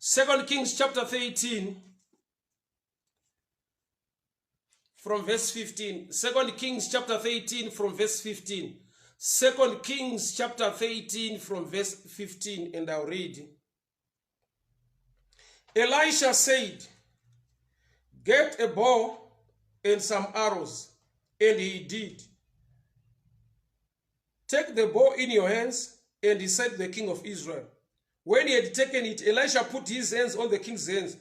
2 Kings chapter 13 from verse 15. 2 Kings chapter 13 from verse 15. 2 Kings chapter 13 from verse 15, and I'll read. Elisha said, "Get a bow and some arrows," and he did. "Take the bow in your hands," and he said to the king of Israel. When he had taken it, Elisha put his hands on the king's hands.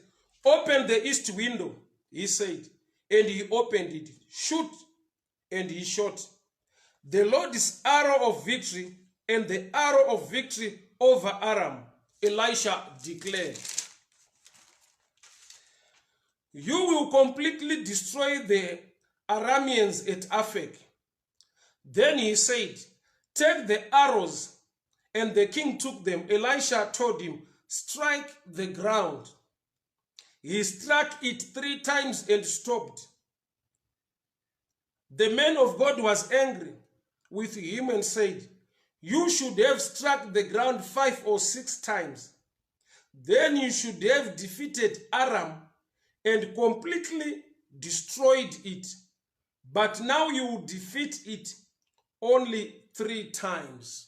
"Open the east window," he said, and he opened it. "Shoot," and he shot. "The Lord's arrow of victory and the arrow of victory over Aram," Elisha declared. "You will completely destroy the Arameans at Aphek." Then he said, "Take the arrows," and the king took them. Elisha told him, "Strike the ground." He struck it 3 times and stopped. The man of God was angry with him and said, "You should have struck the ground 5 or 6 times. Then you should have defeated Aram and completely destroyed it. But now you will defeat it only 3 times.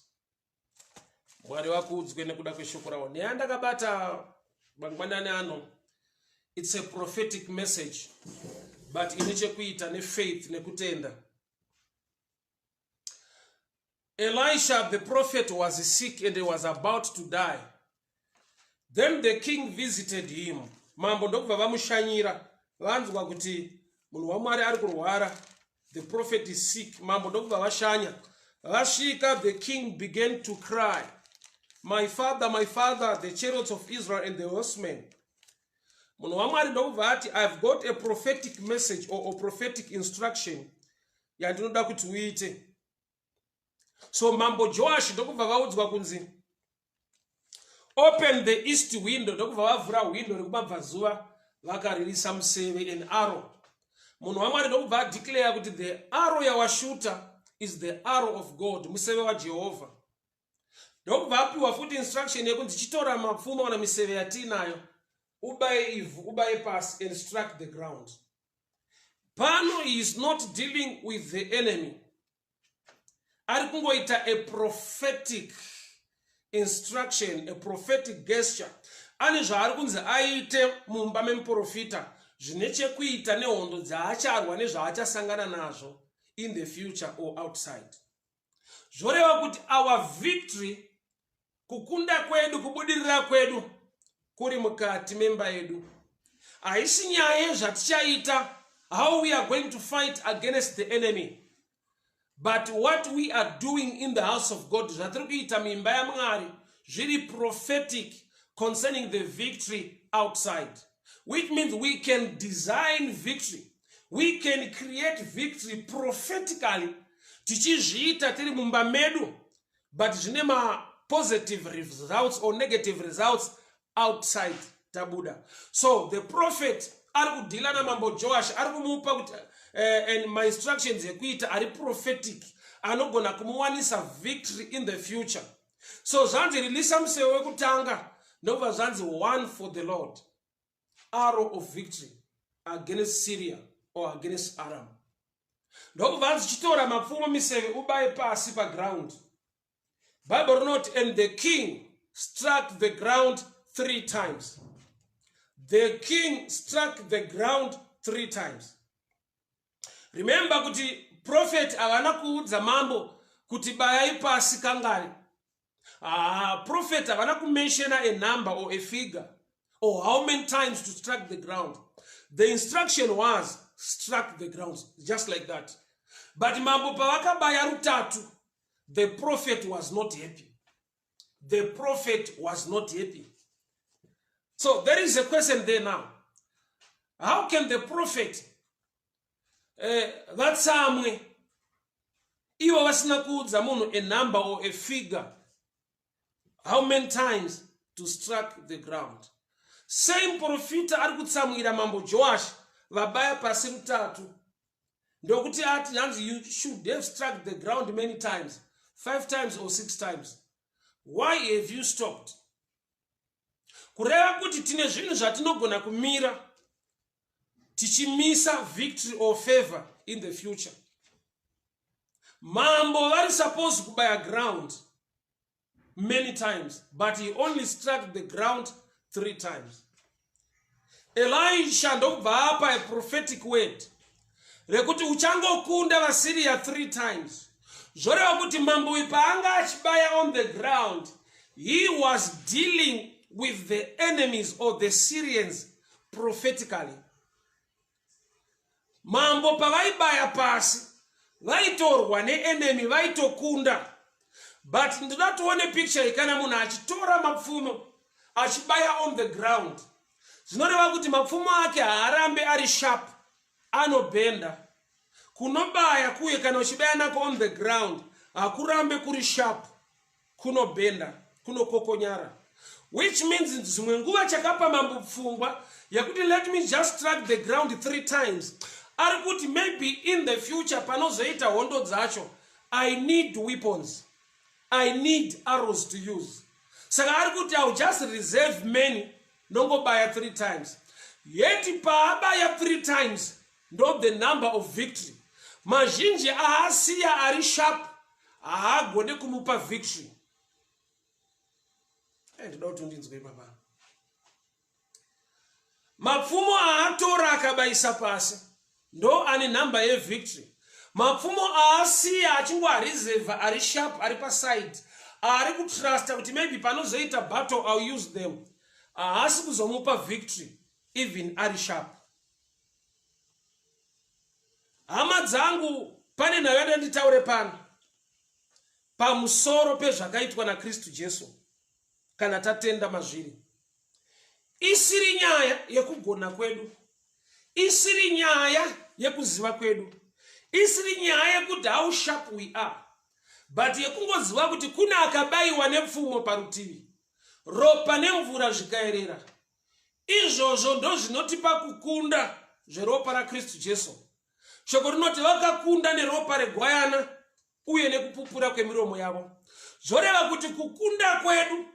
Mwari wakudzwe nekuda kweshokora neandakabata mangwanani ano. It's a prophetic message, but inechekuita nefaith nekutenda. Elisha the prophet was sick and he was about to die. Then the king visited him. Mambo ndokubva vamushanyira vanzwa kuti munhu waMwari ari kurwara. The prophet is sick. Mambo ndokubva vashanya. Vasvika, the king began to cry, my father, the chariots of Israel and the horsemen." Munhu waMwari ndokubva ati, "I've got a prophetic message or a prophetic instruction yandinoda kuti uite." So Mambo Joash ndokubva vaudzwa kunzi, "Open the east window," ndokubva vavhura window rekumabvazuva vakaririsa museve and arrow. Munhu waMwari ndokubva declare kuti the arrow yawashuta is the arrow of God, museve waJehovha. Ndokubva apiwa futi instruction yekunzi chitora mapfumo kana miseve yatinayo ubaye ivhu, ubaye pasi, and struck the ground. Pano he is not dealing with the enemy. Ari kungoita a prophetic instruction, a prophetic gesture. Ane zvaari kunzi aite mumba memuprofita zvine chekuita nehondo dzaacharwa nezvaachasangana nazvo in the future or outside. Zvoreva kuti our victory, kukunda kwedu, kubudirira kwedu, kuri mukati memba yedu. Haisi nyaya zvatichaita, how we are going to fight against the enemy, but what we are doing in the house of God, zvatiri kuita mimba yaMwari, zviri prophetic concerning the victory outside. Which means we can design victory. We can create victory prophetically. Tichizviita tiri mumba medu, but zvine ma positive results or negative results outside tabuda. So the prophet ari kudila na Mambo Joash, ari kumupa kuti and my instructions yekuita ari prophetic, anogona kumuwanisa victory in the future. So zvanzi rilisa museve wekutanga ndobva zvanzi one for the Lord, arrow of victory against Syria or against Aram. Ndobva zvanzi chitora mapfumo miseve ubaye pasi pa ground. Bible note, and the king struck the ground 3 times. The king struck the ground 3 times. Remember kuti prophet avana kuudza mambo kuti bayai pasi kangari. Prophet avana kumention a number or a figure or how many times to strike the ground. The instruction was struck the ground, just like that. But mambo pavakabaya rutatu, the prophet was not happy. The prophet was not happy. So there is a question there now. How can the prophet that samwe iwo vasina kuudza munhu a number or a figure how many times to strike the ground? Same profita ari kutsamwira Mambo Joash vabaya pasi rutatu. Ndokuti ati hanzi you should have struck the ground many times, 5 times or 6 times. Why have you stopped? kureva kuti tine zvinhu zvatinogona kumira tichimisa victory or favor in the future. Mambo vari supposed kubaya ground many times, but he only struck the ground 3 times. Elisha ndobva apa a prophetic word rekuti uchangokunda vaSyria 3 times. Zvoreva kuti mambo paanga achibaya on the ground, he was dealing with the enemies or the Syrians prophetically. Mambo pavaibaya pasi vaitorwa neenemy, vaitokunda. But ndinoda tuone picture ikana munhu achitora mapfumo achibaya on the ground. Zvinoreva kuti mapfumo ake haarambe ari sharp, anobenda. Kunobaya kuye kana uchibaya nako on the ground hakurambe kuri sharp, kunobenda, kunokokonyara. Which means zvimwe nguva chakapa mambo pfungwa yakuti let me just strike the ground 3 times. Ari kuti maybe in the future panozoita hondo dzacho I need weapons, I need arrows to use. Saka ari kuti I'll just reserve many, nongobaya 3 times. Yet paabaya 3 times ndo the number of victory. Mazhinji aasiya ari sharp haagone kumupa victory. Ndinoda kuti ndinzwe baba. Mapfumo aatora akabayisa pasi ndo ane number ye victory. Mapfumo aasiya achingwareserva ari sharp ari paside, ari kutrusta kuti maybe panozoita battle I'll use them, haasi kuzomupa victory even ari sharp. Hama dzangu, pane nayo yanditaure pano pamusoro pezvakaitwa naKristu Jesu kana tatenda mazviri. Isiri nyaya yekugona kwedu, isiri nyaya yekuziva kwedu, isiri nyaya yekuti how sharp we are, but yekungoziva kuti kuna akabayiwa nepfumo parutivi, ropa nemvura zvikaerera. Izvozvo ndo zvinotipa kukunda zveropa raKristu Jesu. Shoko rinoti vakakunda neropa regwayana uye nekupupura kwemiromo yavo. Zvoreva kuti kukunda kwedu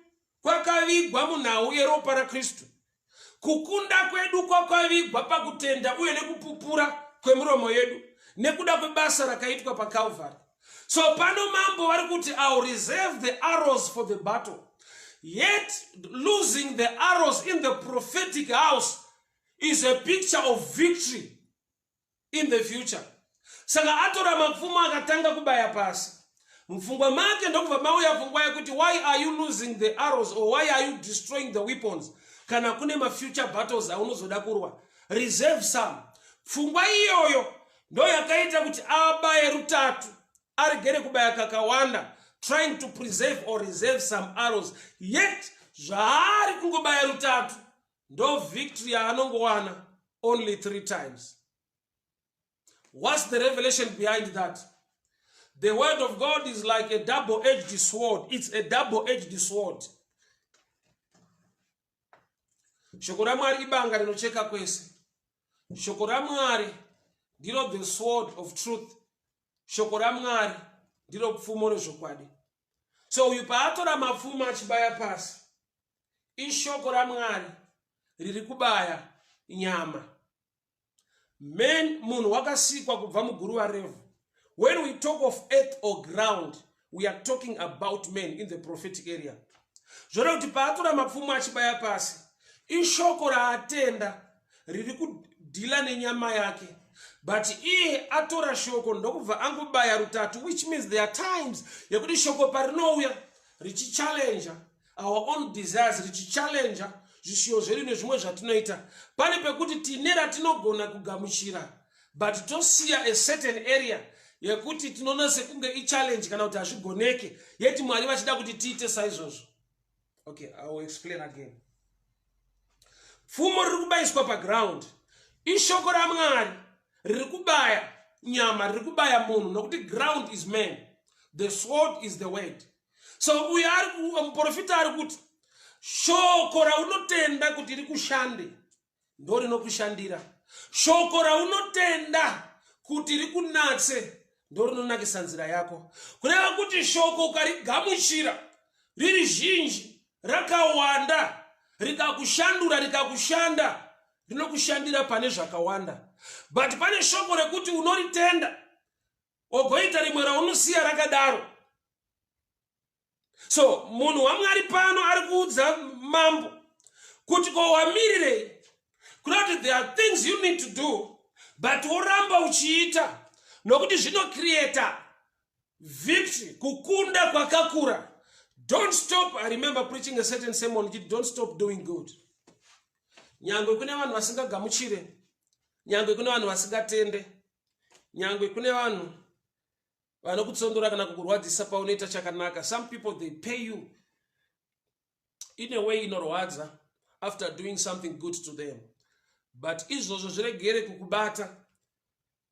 kwakavigwa munhau yeropa raKristu. Kukunda kwedu kwakavigwa pakutenda uye nekupupura kwemiromo yedu nekuda kwebasa rakaitwa paCalvary. So pano mambo vari kuti I'll reserve the arrows for the battle. Yet losing the arrows in the prophetic house is a picture of victory in the future. Saka atora mapfumo akatanga kubaya pasi. Mfungwa make ndokubva mauya pfungwa yakuti why are you losing the arrows or why are you destroying the weapons? Kana kune ma future battles aunozoda kurwa, reserve some. Pfungwa iyoyo ndo yakaita kuti abaye rutatu arigere kubaya kakawanda, trying to preserve or reserve some arrows. Yet zvaari kungobaya rutatu ndo victory yaanongowana only 3 times. What's the revelation behind that? The word of God is like a double-edged sword. It's a double-edged sword. Shoko ra Mwari ibanga rinocheka kwese. Shoko ra Mwari ndiro the sword of truth. Shoko ra Mwari ndiro pfumo rezvokwadi. So uyu paatora mapfumo achibaya pasi, ishoko ra Mwari riri kubaya nyama. Men munhu wakasikwa kubva muguruva revu. When we talk of earth or ground, we are talking about men in the prophetic area. Zvore kuti paatora mapfumo achibaya pasi, ishoko raatenda riri kudhila nenyama yake. But iye atora shoko ndokubva angobaya rutatu, which means there are times yekuti shoko parinouya richichallenge our own desires, richichallenge zvishiyo zvedu nezvimwe zvatinoita. Pane pekuti tine ratinogona kugamuchira, but tosiya a certain area yekuti tinoona sekunge ichallenge kana kuti hazvigoneke, yeti Mwari vachida kuti tiite saizvozvo. Okay, I will explain again. Pfumo riri kubayiswa paground, ishoko raMwari riri kubaya nyama, riri kubaya munhu, nokuti ground is man, the sword is the word. So uyu muprofita ari kuti shoko raunotenda kuti rikushande ndo rinokushandira. Shoko raunotenda kuti rikunatse ndo rinonakisa nzira yako. Kureva kuti shoko ukarigamuchira riri zhinji rakawanda rikakushandura rikakushanda rinokushandira pane zvakawanda, but pane shoko rekuti unoritenda ogoita rimwe raunosiya rakadaro. So munhu waMwari pano ari kuudza mambo kuti ko wamirirei, kuti there are things you need to do but woramba uchiita nokuti zvinocreata victory, kukunda kwakakura. Don't stop. I remember preaching a certain sermon, don't stop doing good. Nyangwe kune vanhu vasingagamuchire, nyangwe kune vanhu vasingatende, nyangwe kune vanhu vanokutsondora kana kukurwadzisa paunoita chakanaka. Some people, they pay you in a way inorwadza after doing something good to them, but izvozvo zviregere kukubata.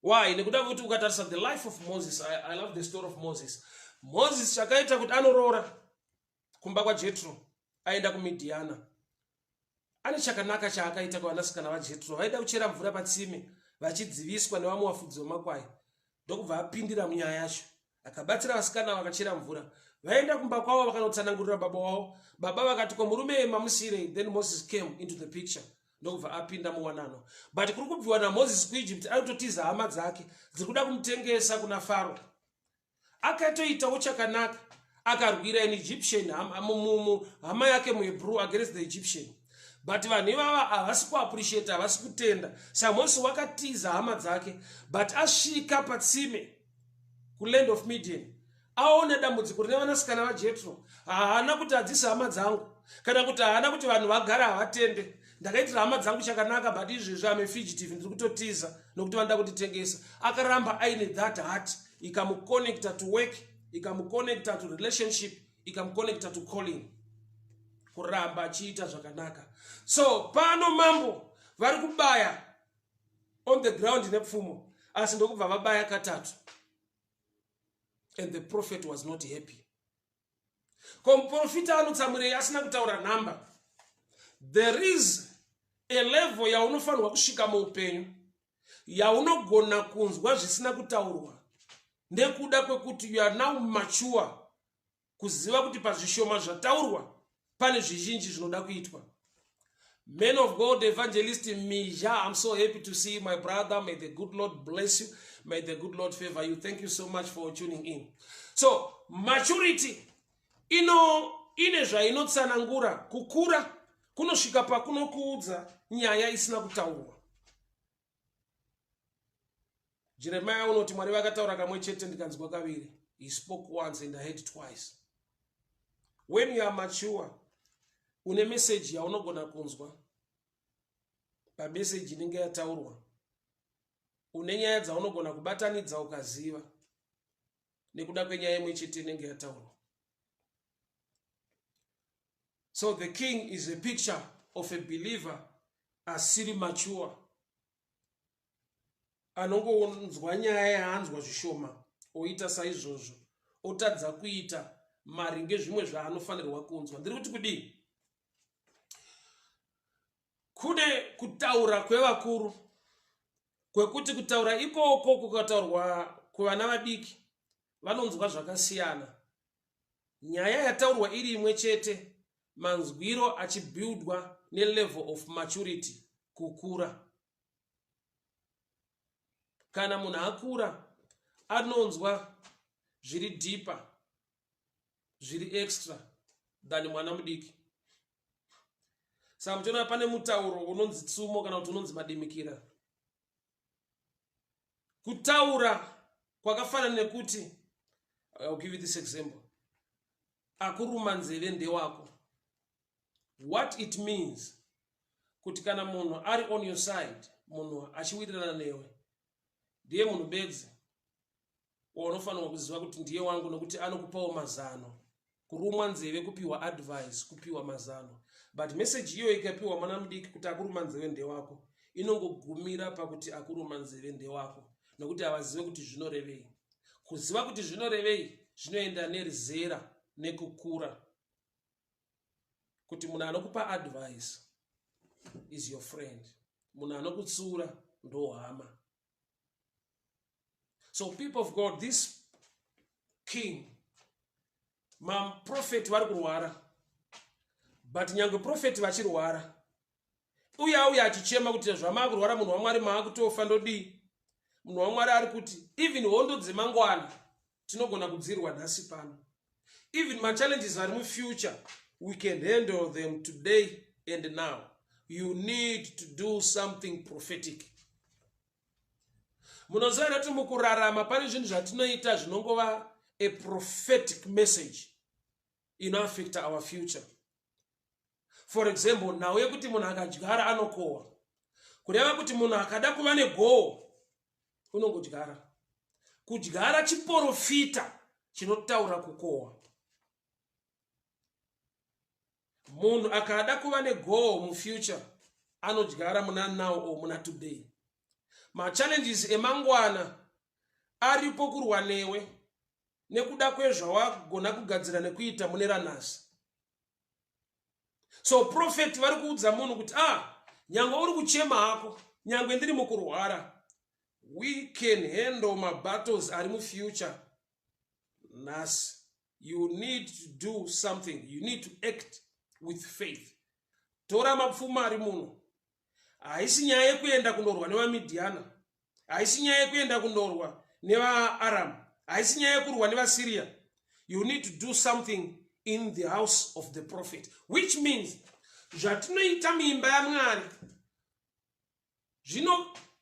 Why? Nekuda kuti ukatarisa the life of Moses, I love the story of Moses. Moses chakaita kuti anorora kumba kwa Jethro aenda kuMidhiana. Ane chakanaka chaakaita kuvanasikana vaJethro, vaida kuchera mvura patsime vachidziviswa nevamwe vafudzi vemakwai. Ndokubva apindira munyaya yacho, akabatsira vasikana vakachera mvura. Vaenda kumba kwavo vakanotsanangurira baba wavo. Baba vakati ko murume mamusirei. Then Moses came into the picture. Ndokubva apinda muwanano. But kuri kubviwa naMoses kuEgypt aitotiza hama dzake dziri kuda kumutengesa kuna Faro. Akatoitawo chakanaka, akarwira an Egyptian, hama yake muHebrew against the Egyptian. But vanhu ivava havasi kuappreciate, havasi kutenda. Moses wakatiza hama dzake, but asvika patsime kuland of Midian aona dambudziko rine vanasikana vaJethro. Haana kuti hadzisi hama dzangu, kana kuti haana kuti vanhu vagara havatende. Ndakaitira hama dzangu chakanaka, but izvezvi ame fugitive, ndiri kutotiza nokuti vanoda kutitengesa. Akaramba aine that heart, ikamuconnecta to work, ikamuconnecta to relationship, ikamuconnecta to calling. Kuramba achiita zvakanaka. So pano mambo vari kubaya on the ground nepfumo, asi ndokubva vabaya katatu. And the prophet was not happy. Komprofita anotsamwirei asina kutaura namba. There is a level yaunofanirwa kusvika muupenyu yaunogona kunzwa zvisina kutaurwa, nekuda kwekuti you are now mature kuziva kuti pazvishoma zvataurwa pane zvizhinji zvinoda kuitwa. Men of God, Evangelist Mija, I'm so happy to see you, my brother. May the good Lord bless you. May the good Lord favor you. Thank you so much for tuning in. So maturity ine zvainotsanangura. Kukura kunosvika pakunokuudza nyaya isina kutaurwa. Jeremiah unoti Mwari vakataura kamwe chete ndikanzwa kaviri. He spoke once and I heard twice. When you are mature, une message yaunogona kunzwa, pa message inenge yataurwa, une nyaya dzaunogona kubatanidza ukaziva nekuda kwenyaya imwe chete inenge yataurwa. So the king is a picture of a believer asiri mature, anongonzwa nyaya yaanzwa zvishoma oita saizvozvo, otadza kuita maringe zvimwe zvaanofanirwa kunzwa. Ndiri kuti kudii? Kune kutaura kwevakuru, kwekuti kutaura ikoko kukataurwa kuvana vadiki vanonzwa zvakasiyana. Nyaya yataurwa iri imwe chete, manzwiro achibuildwa nelevel of maturity, kukura. Kana munhu akura anonzwa zviri deeper, zviri extra than mwana mudiki. Saka mutiona pane mutauro unonzi tsumo kana kuti unonzi madimikira. Kutaura kwakafanana nekuti, I'll give you this example. Akuruma nzeve ndewako. What it means, kuti kana munhu ari on your side, munhu achiwirirana newe, ndiye munhu bedzi waunofanirwa kuziva kuti ndiye wangu, nokuti anokupawo mazano. Kurumwa nzeve kupiwa advice, kupiwa mazano. But message iyo ikapiwa mwana mudiki kuti akuruma nzeve ndewako, inongogumira pakuti akuruma nzeve ndewako, nokuti havazive kuti zvinorevei. Kuziva kuti zvinorevei zvinoenda nerizera nekukura. Kuti munhu anokupa advice is your friend, munhu anokutsura ndohama. So people of God, this king, prophet vari kurwara, but nyange prophet vachirwara uya achichema kuti zvamakurwara munhu waMwari maakutofa ndodii. Munhu waMwari ari kuti even hondo dzemangwana tinogona kudzirwa nhasi pano. Even ma-challenges ari mufuture, we can handle them today and now. You need to do something prophetic. Munoziva kuti mukurarama pane zvinhu zvatinoita zvinongova a prophetic message inoaffect our future. For example, nawe kuti munhu akadyara anokohwa. Kureva kuti munhu akada kuva negoal unongodyara. Kudyara chiprofita chinotaura kukohwa. Munhu akada kuva negoal mufuture anodyara muna now or muna today. Ma-challenges emangwana aripo kurwa newe nekuda kwezvawagona kugadzira nekuita mune ranhasi. So prophet vari kuudza munhu kuti nyangwe uri kuchema hako, nyangwe ndiri mukurwara, we can handle mabattles ari mufuture nhasi. You need to do something. You need to act with faith. Tora mapfuma ari muno. Haisi nyaya yekuenda kundorwa nevamidiana, haisi nyaya yekuenda kundorwa nevaAram, haisi nyaya yekurwa nevaSyria. You need to do something in the house of the prophet, which means zvatinoita muimba yaMwari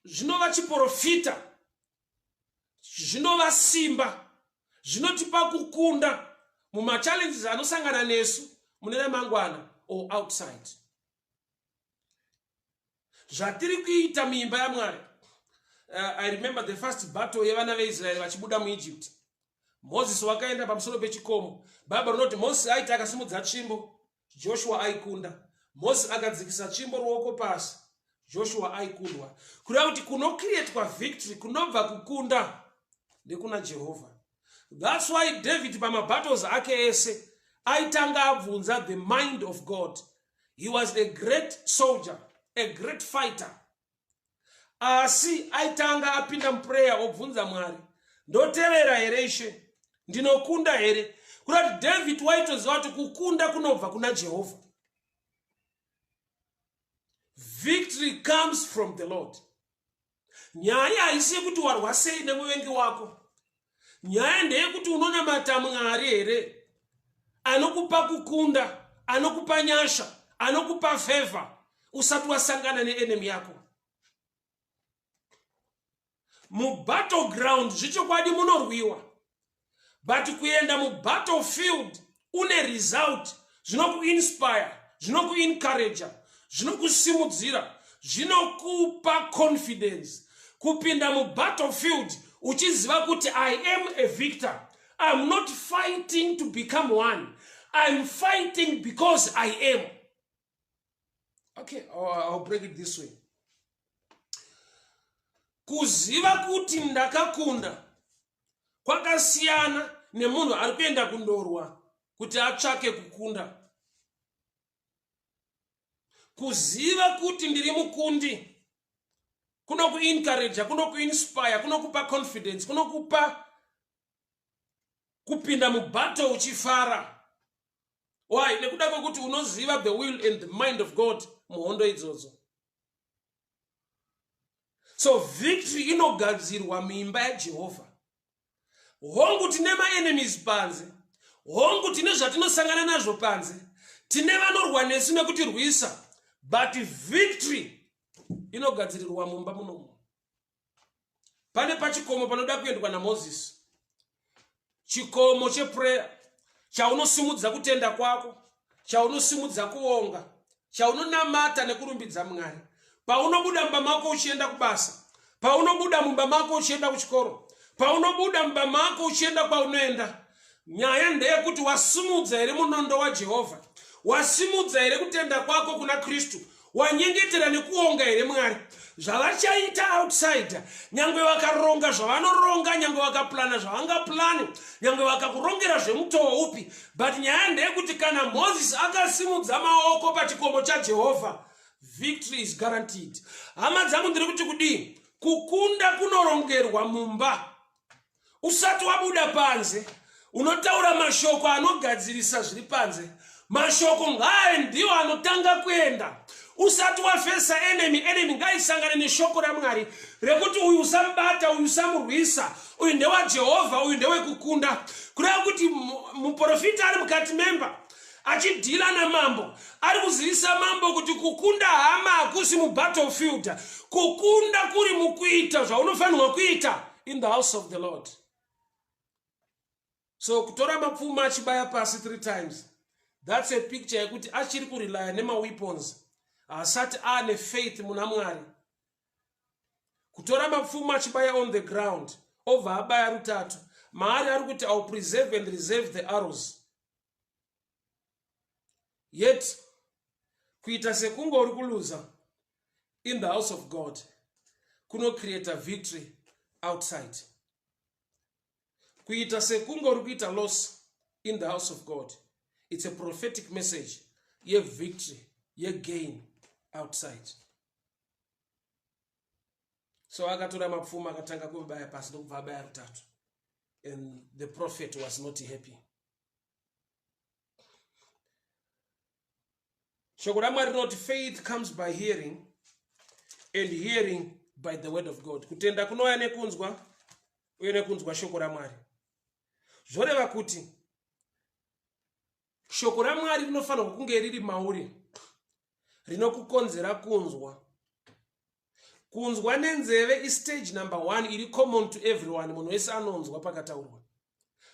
zvinova chiprofita, zvinova simba, zvinotipa kukunda muma-challenges anosangana nesu mune ramangwana or outside. Zvatiri kuita muimba yaMwari. I remember the first battle yevana veIsraeri vachibuda muEgypt. Moses wakaenda pamusoro pechikomo. Bibheri rinoti Moses aiti akasimudza tsvimbo, Joshua aikunda. Moses akadzikisa tsvimbo ruoko pasi, Joshua aikundwa. Kureva kuti kunocreatwa victory kunobva kukunda ndekuna Jehovha. That's why David pamabattles ake ese aitanga abvunza the mind of God. He was a great soldier, a great fighter. Asi aitanga apinda muprayer obvunza Mwari, ndotevera here Ishe, ndinokunda here. Kurati David waitoziva kuti kukunda kunobva kuna Jehovha. Victory comes from the Lord. Nyaya haisi yekuti warwa sei nemuvengi wako. Nyaya ndeyekuti unonamata Mwari here, anokupa kukunda, anokupa nyasha, anokupa favor usati wasangana neenemy yako. Mubattleground zvichokwadi munorwiwa, but kuenda mubattlefield une result zvinokuinspire, zvinokuencourage, zvinokusimudzira, zvinokupa confidence. Kupinda mubattlefield uchiziva kuti I am a victor. I'm not fighting to become one. I'm fighting because I am. Okay, I'll break it this way. Kuziva kuti ndakakunda kwakasiyana nemunhu ari kuenda kundorwa kuti atsvake kukunda. Kuziva kuti ndiri mukundi kunokuencourage, kunokuinspire, kunokupa confidence, kunokupa kupinda mubattle uchifara. Why? Nekuda kwekuti unoziva the will and the mind of God muhondo idzodzo. So victory inogadzirwa muimba yaJehovha. Hongu tine ma-enemies panze, hongu tine zvatinosangana nazvo panze, tine vanorwa nesu nekutirwisa, but victory inogadzirirwa mumba munomu. Pane pachikomo panoda kuendwa naMozisi, chikomo cheprayer, chaunosimudza kutenda kwako, chaunosimudza kuonga, chaunonamata nekurumbidza Mwari. Paunobuda mumba mako uchienda kubasa, paunobuda mumba mako uchienda kuchikoro, paunobuda mumba mako uchienda kwaunoenda, nyaya ndeyekuti wasimudza here munondo waJehovha, wasimudza here kutenda kwako kuna Kristu, wanyengetera nekuonga here Mwari. Zvavachaita outsider, nyangwe vakaronga zvavanoronga, nyangwe vakaplana zvavangaplani, nyangwe vakakurongera zvemutoo upi, but nyaya ndeyekuti kana Moses akasimudza maoko pachikomo chaJehovha, victory is guaranteed. Hama dzangu ndiri kuti kudii? Kukunda kunorongerwa mumba. Usati wabuda panze, unotaura mashoko anogadzirisa zviri panze. mashoko ngaye ndiwo anotanga kuenda. Usati wafesa enemy ngaisangane neshoko raMwari rekuti uyu usambata, uyu usamurwisa, uyu ndewa Jehovha, uyu ndewe kukunda. Kureva kuti muprofita ari mukati memba achidhila namambo, ari kuzivisa mambo kuti kukunda hama hakusi mubattlefield, kukunda kuri mukuita zvaunofanirwa kuita in the house of the Lord. So kutora mapfumo achibaya pasi 3 times, that's a picture yekuti achiri kurelaya nemaweapons, asati ane faith muna Mwari. Kutora mapfumo achibaya on the ground, obva abaya rutatu, maari ari kuti I'll preserve and reserve the arrows. Yet kuita sekungo uri kuluza in the house of God kuno create a victory outside. Kuita sekungo uri kuita loss in the house of God, it's a prophetic message, ye victory, ye gain outside. So akatora mapfumo akatanga kubaya pasi ndokubva abaya rutatu, and the prophet was not happy. Shoko raMwari rinoti faith comes by hearing, and hearing by the word of God. Kutenda kunouya nekunzwa, uye nekunzwa shoko raMwari. Zvoreva kuti shoko raMwari rinofanirwa kunge riri mauri, rinokukonzera kunzwa. Kunzwa nenzeve is stage number 1, iri common to everyone, munhu wese anonzwa pakataurwa.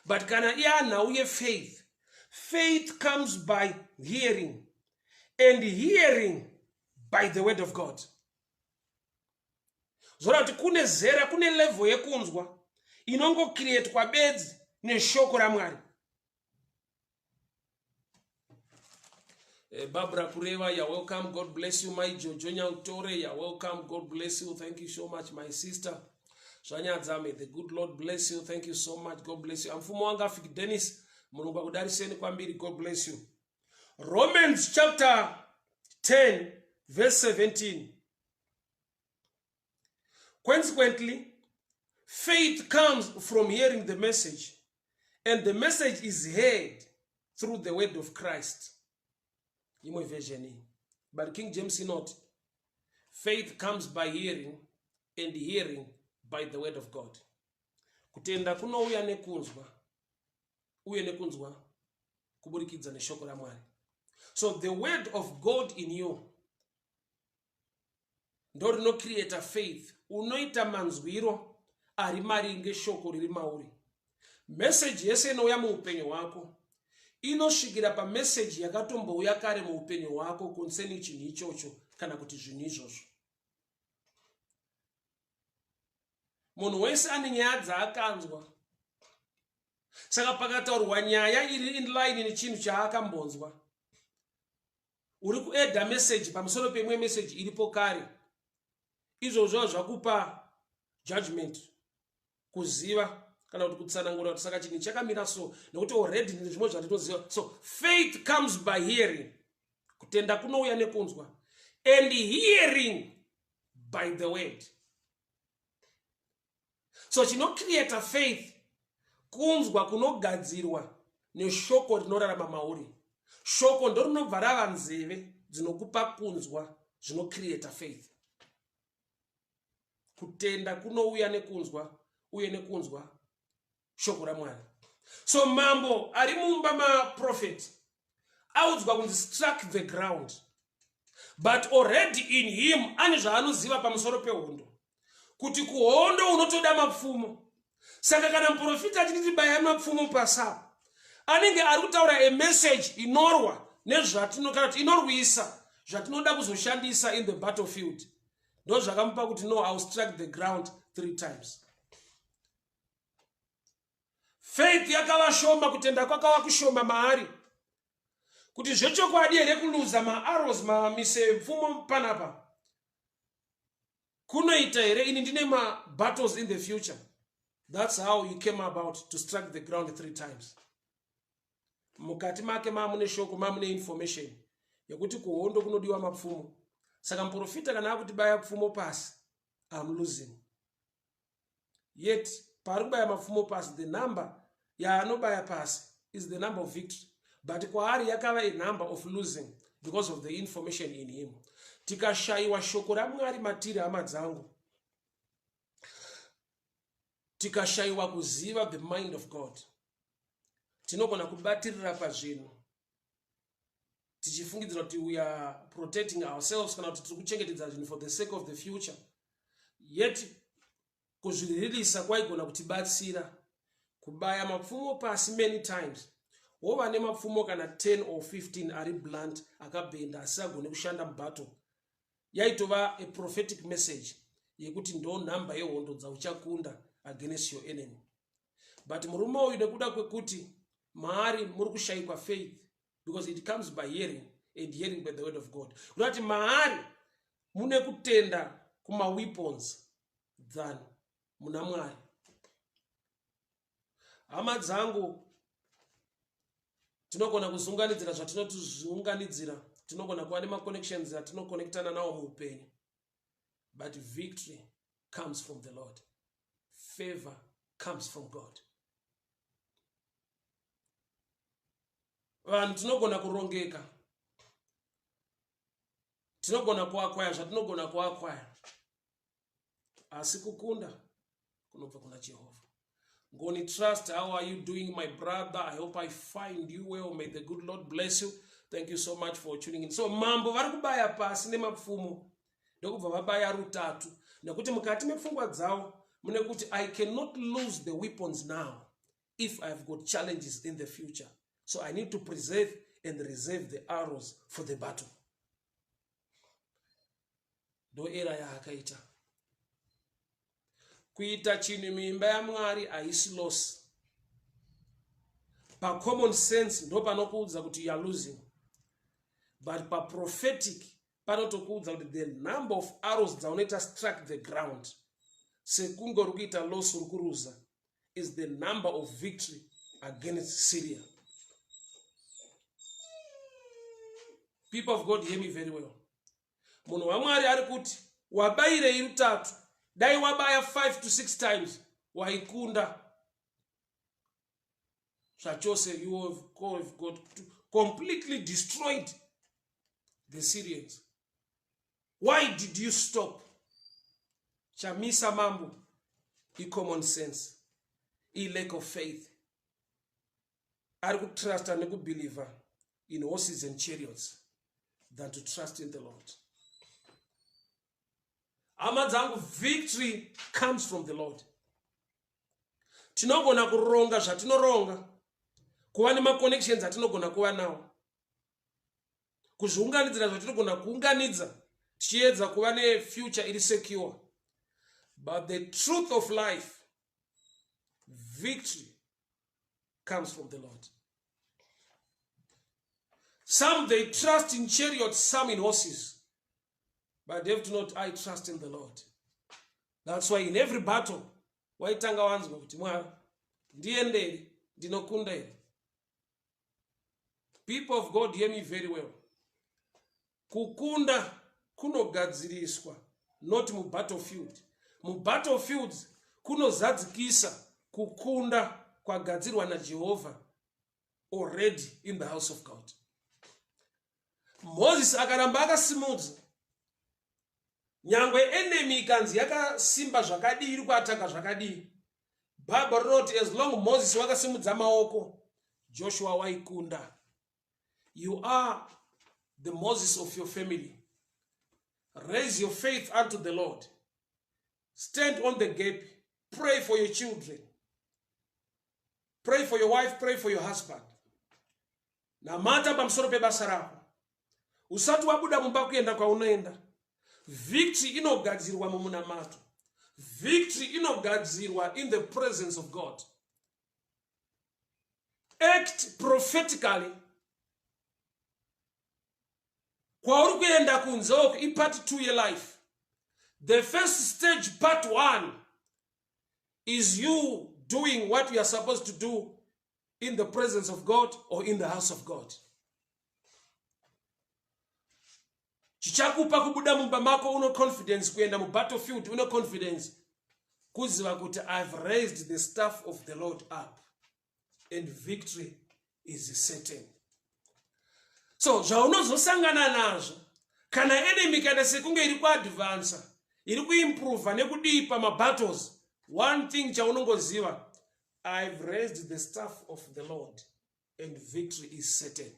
But kana ianhauye faith, faith comes by hearing, and hearing by the word of God. Zora kuti kune zera, kune level yekunzwa inongo create kwa bedzi neshoko raMwari. Barbara Kureva, you're welcome. God bless you. My Jojo Nyautore, you're welcome. God bless you. Thank you so much, my sister. Shanya Zame, the good Lord bless you. Thank you so much. God bless you. Mfumo wanga Fik Dennis, Mungu kudariseni kwambiri. God bless you. Romans chapter 10, verse 17. Consequently, faith comes from hearing the message, and the message is heard through the word of Christ. Imwe version, but King James not. Faith comes by hearing, and hearing by the word of God. Kutenda kunouya nekunzwa, uye nekunzwa kuburikidza neshoko raMwari. So the word of God in you ndo rino create a faith, unoita manzwiro ari maringe shoko riri mauri. Message yese inouya muupenyu hwako inosvikira pa message yakatombouya kare muupenyu hwako concerning chinhu ichocho kana kuti zvinhu izvozvo. Munhu wese ane nyaya dzaakanzwa, saka pakataurwa nyaya iri in line nechinhu chaakambonzwa, uri kuedha message pamusoro pemwe message iripo kare, izvozvo zvakupa judgment, kuziva kana kuti kutsanangura kuti saka chinhu chakamira so, nekuti already ndine zvimwe zvatinoziva. So faith comes by hearing, kutenda kunouya nekunzwa, and hearing by the word. So chino create a faith, kunzwa kunogadzirwa neshoko rinorarama mauri. Shoko ndo rinobva rava nzeve dzinokupa kunzwa, zvino create a faith. Kutenda kunouya nekunzwa, uye nekunzwa shoko raMwari. So mambo ari mumba maprofeti audzwa kunzi struck the ground, but already in him ane zvaanoziva pamusoro pehondo, kuti kuhondo unotoda mapfumo. Saka kana muprofita achiti baya mapfumo pasapo, anenge ari kutaura a message inorwa nezvatinokana kuti inorwisa zvatinoda kuzoshandisa in the battlefield. Ndo zvakamupa kuti no, I'll strike the ground 3 times. Faith yakava shoma, kutenda kwakawa kushoma maari, kuti zvechokwadi here kuluza ma-arrows mamise mfumo panapa kunoita here ini ndine ma-battles in the future. That's how he came about to strike the ground 3 times. Mukati make mamune shoko, mamune information yekuti kuhondo kunodiwa mapfumo. Saka muprofita kana akuti baya mapfumo pasi, I'm losing. Yet parubaya mapfumo pasi, the number ya anobaya pasi is the number of victory. but kwaari yakava a number of losing because of the information in him. Tikashaiwa shoko raMwari matiri hama dzangu, tikashaiwa kuziva the mind of God, tinogona kubatirira pazvinhu tichifungidzira kuti we are protecting ourselves kana kuti tiri kuchengetedza zvinhu for the sake of the future, yet kuzviririsa kwaigona kutibatsira kubaya mapfumo pasi many times. Wova nemapfumo kana 10 or 15 ari blunt akabhenda asagone kushanda mubattle, yaitova a prophetic message yekuti ndo nhamba yehondo dzauchakunda against your enemy. But murume uyu nekuda kwekuti maari muri kushayikwa faith, because it comes by hearing and hearing by the word of God. Kunati maari mune kutenda kuma weapons than muna Mwari. Hama dzangu, tinogona kuzunganidzira zvatinotizunganidzira, tinogona kuva nema connections atinokonektana nawo muupenyu, but victory comes from the Lord. Favor comes from God. Vanhu tinogona kurongeka, tinogona kuakwaya zvatinogona kuakwaya, asi kukunda kunobva kuna Jehovah. Ngoni trust. How are you doing, my brother? I hope I find you well. May the good Lord bless you. Thank you so much for tuning in. So mambo vari kubaya pasi nemapfumo ndokubva vabaya rutatu, nekuti mukati mepfungwa dzavo mune kuti I cannot lose the weapons now if I have got challenges in the future. So I need to preserve and reserve the arrows for the battle. Do era yaakaita. Kuita chinhu muimba yaMwari haisi loss. Pa common sense ndo panokuudza kuti you are losing. But pa prophetic panotokuudza kuti the number of arrows dzaunoita struck the ground sekunge uri kuita loss uri kuruza is the number of victory against Syria. People of God, hear me very well. Munhu waMwari ari kuti wabayirei rutatu, dai wabaya 5 to 6 times waikunda zvachose, you have got completely destroyed the Syrians. Why did you stop? Chamisa mambo, common sense, lack of faith. Ari kutrust and kubeliever in horses and chariots than to trust in the Lord. Amadzangu, victory comes from the Lord. Tinogona kuronga zvatinoronga, kuva nema connections atinogona kuva nawo, kuzviunganidzira zvatinogona kuunganidza tichiedza kuva ne future iri secure. But the truth of life, victory comes from the Lord. Some they trust in chariots, some in horses. But they have to note, I trust in the Lord. That's why in every battle, waitanga wanzwa kuti Mwari ndiendere ndinokunda ere. People of God, hear me very well. Kukunda kunogadziriswa, not mu battlefield. Mu battlefields kunozadzikisa kukunda kwagadzirwa na Jehovah already in the house of God. Moses akaramba akasimudza, nyangwe enemy ikanzi yakasimba zvakadii kuataka zvakadii, Bible wrote as long Moses wakasimudza maoko, Joshua waikunda. You are the Moses of your family. Raise your faith unto the Lord. Stand on the gap. Pray for your children. Pray for your wife. Pray for your husband. Namata pamusoro pebasa rako. Usati wabuda mumba kuenda kwa unaenda. Victory inogadzirwa mumunamato. Victory inogadzirwa in the presence of God. Act prophetically. Kwa uri kuenda kunzoku in part 2 your life. The first stage, part 1, is you doing what you are supposed to do in the presence of God or in the house of God. Chichakupa kubuda mumba mako uno confidence, kuenda mu battlefield uno confidence, kuziva kuti I've raised the staff of the Lord up and victory is certain. So zvaunozosangana nazvo kana enemy kana sekunge iri kuadvansa iri kuimprova nekudii pamabattles, one thing chaunongoziva, I've raised the staff of the Lord and victory is certain.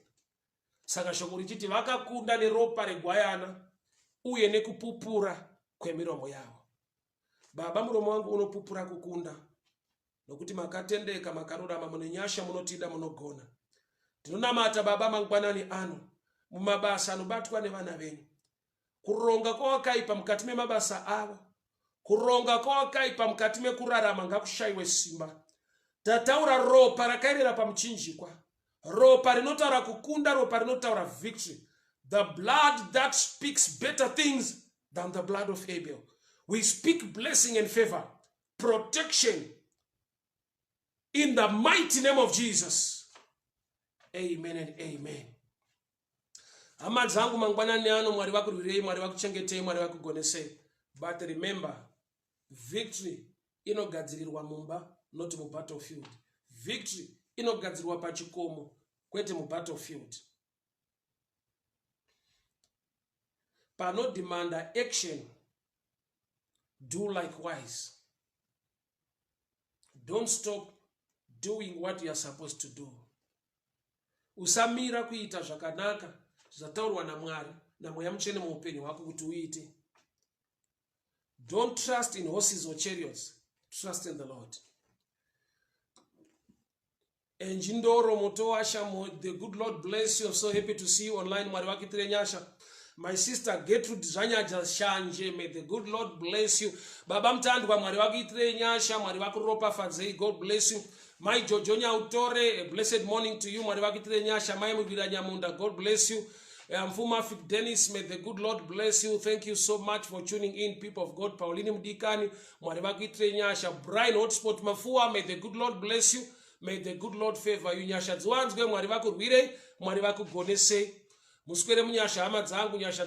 Saka shoko richiti vakakunda neropa regwayana uye nekupupura kwemiromo yavo. Baba, muromo wangu unopupura kukunda nokuti makatendeka makarurama, munenyasha, munotida, munogona. Tinonamata Baba mangwanani ano mumabasa anobatwa nevana venyu, kuronga kwawakaipa mukati memabasa avo, kuronga kwawakaipa mukati mekurarama ngakushayiwe simba. Tataura ropa rakairera pamuchinjikwa, ropa rinotaura kukunda, ropa rinotaura victory, the blood that speaks better things than the blood of Abel. We speak blessing and favor, protection in the mighty name of Jesus. Amen and amen. Hama zangu mangwanani ano, Mwari wakurwirei, Mwari wakuchengetei, Mwari wakugonesei. But remember, victory inogadzirirwa mumba, not mu battlefield. Victory inogadzirirwa pachikomo, kwete mu battlefield. Pano demanda action, do likewise. Don't stop doing what you are supposed to do. Usamira kuita zvakanaka zvataurwa naMwari naMweya Mutsvene muupenyu hwako kuti uite. Don't trust in horses or chariots, trust in the Lord. Enjindoro motowasha, the good Lord bless you. I'm so happy to see you online. Mwari wakitire nyasha. My sister Gertrude Zanyaja Shanje, may the good Lord bless you. Baba mtandwa, Mwari wakitire nyasha, Mwari wakuropa fadzei, God bless you. My Jojonya Utore, a blessed morning to you. Mwari wakitire nyasha, my Mubira Nyamunda, God bless you. Mfuma Fit Dennis, may the good Lord bless you. Thank you so much for tuning in, people of God. Pauline Mdikani, Mwari wakitire nyasha. Brian Hotspot Mafua, may the good Lord bless you. May the good Lord favor you. Nyasha dzwanzwe, Mwari wakurwirei, Mwari wakugonesei. Muswere munyasha hama dzangu, nyasha